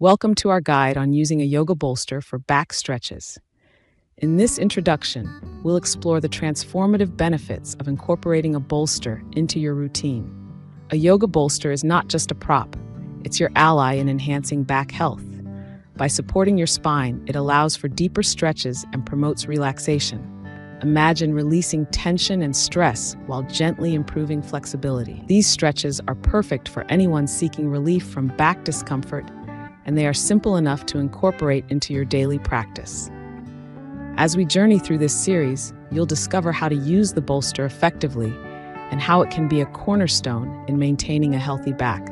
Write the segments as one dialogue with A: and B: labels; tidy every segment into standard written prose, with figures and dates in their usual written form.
A: Welcome to our guide on using a yoga bolster for back stretches. In this introduction, we'll explore the transformative benefits of incorporating a bolster into your routine. A yoga bolster is not just a prop, it's your ally in enhancing back health. By supporting your spine, it allows for deeper stretches and promotes relaxation. Imagine releasing tension and stress while gently improving flexibility. These stretches are perfect for anyone seeking relief from back discomfort, and they are simple enough to incorporate into your daily practice. As we journey through this series, you'll discover how to use the bolster effectively and how it can be a cornerstone in maintaining a healthy back.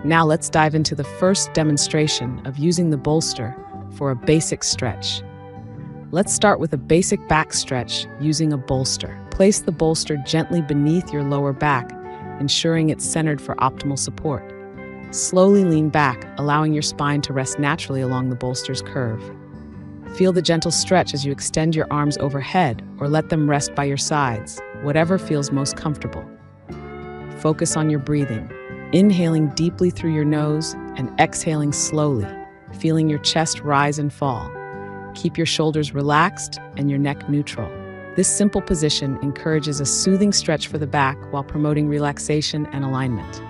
A: Now let's dive into the first demonstration of using the bolster for a basic stretch. Let's start with a basic back stretch using a bolster. Place the bolster gently beneath your lower back, ensuring it's centered for optimal support. Slowly lean back, allowing your spine to rest naturally along the bolster's curve. Feel the gentle stretch as you extend your arms overhead or let them rest by your sides, whatever feels most comfortable. Focus on your breathing, inhaling deeply through your nose and exhaling slowly, feeling your chest rise and fall. Keep your shoulders relaxed and your neck neutral. This simple position encourages a soothing stretch for the back while promoting relaxation and alignment.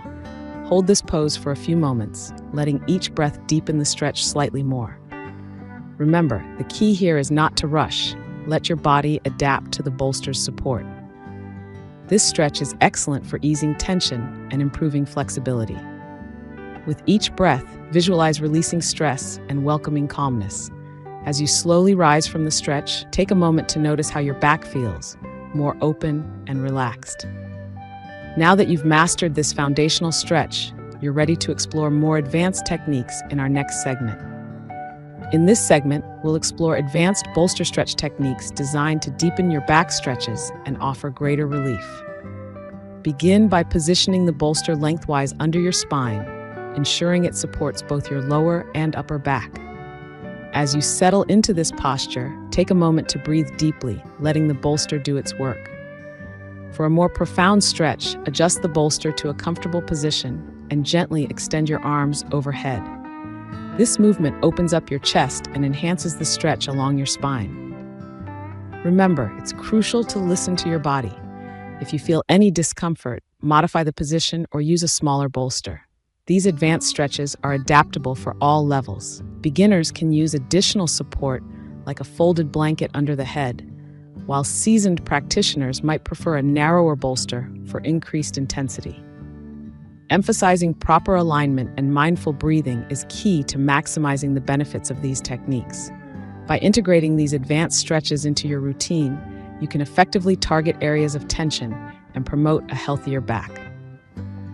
A: Hold this pose for a few moments, letting each breath deepen the stretch slightly more. Remember, the key here is not to rush. Let your body adapt to the bolster's support. This stretch is excellent for easing tension and improving flexibility. With each breath, visualize releasing stress and welcoming calmness. As you slowly rise from the stretch, take a moment to notice how your back feels, more open and relaxed. Now that you've mastered this foundational stretch, you're ready to explore more advanced techniques in our next segment. In this segment, we'll explore advanced bolster stretch techniques designed to deepen your back stretches and offer greater relief. Begin by positioning the bolster lengthwise under your spine, ensuring it supports both your lower and upper back. As you settle into this posture, take a moment to breathe deeply, letting the bolster do its work. For a more profound stretch, adjust the bolster to a comfortable position and gently extend your arms overhead. This movement opens up your chest and enhances the stretch along your spine. Remember, it's crucial to listen to your body. If you feel any discomfort, modify the position or use a smaller bolster. These advanced stretches are adaptable for all levels. Beginners can use additional support like a folded blanket under the head, while seasoned practitioners might prefer a narrower bolster for increased intensity. Emphasizing proper alignment and mindful breathing is key to maximizing the benefits of these techniques. By integrating these advanced stretches into your routine, you can effectively target areas of tension and promote a healthier back.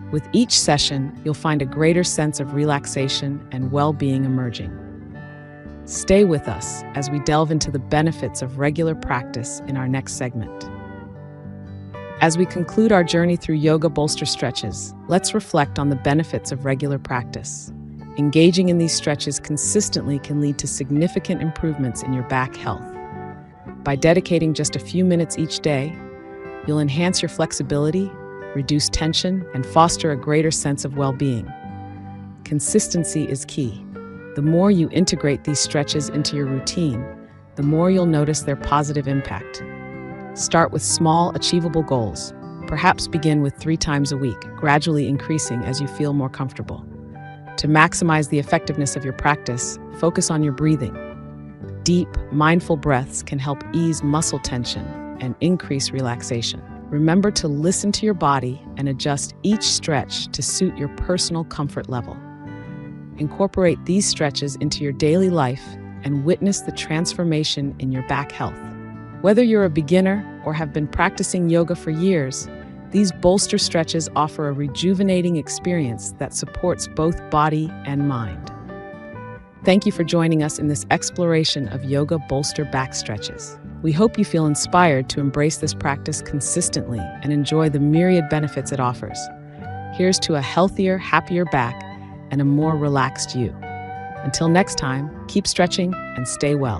A: With each session, you'll find a greater sense of relaxation and well-being emerging. Stay with us as we delve into the benefits of regular practice in our next segment. As we conclude our journey through yoga bolster stretches, let's reflect on the benefits of regular practice. Engaging in these stretches consistently can lead to significant improvements in your back health. By dedicating just a few minutes each day, you'll enhance your flexibility, reduce tension, and foster a greater sense of well-being. Consistency is key. The more you integrate these stretches into your routine, the more you'll notice their positive impact. Start with small, achievable goals. Perhaps begin with 3 times a week, gradually increasing as you feel more comfortable. To maximize the effectiveness of your practice, focus on your breathing. Deep, mindful breaths can help ease muscle tension and increase relaxation. Remember to listen to your body and adjust each stretch to suit your personal comfort level. Incorporate these stretches into your daily life and witness the transformation in your back health. Whether you're a beginner or have been practicing yoga for years, these bolster stretches offer a rejuvenating experience that supports both body and mind. Thank you for joining us in this exploration of Yoga Bolster Back Stretches. We hope you feel inspired to embrace this practice consistently and enjoy the myriad benefits it offers. Here's to a healthier, happier back and a more relaxed you. Until next time, keep stretching and stay well.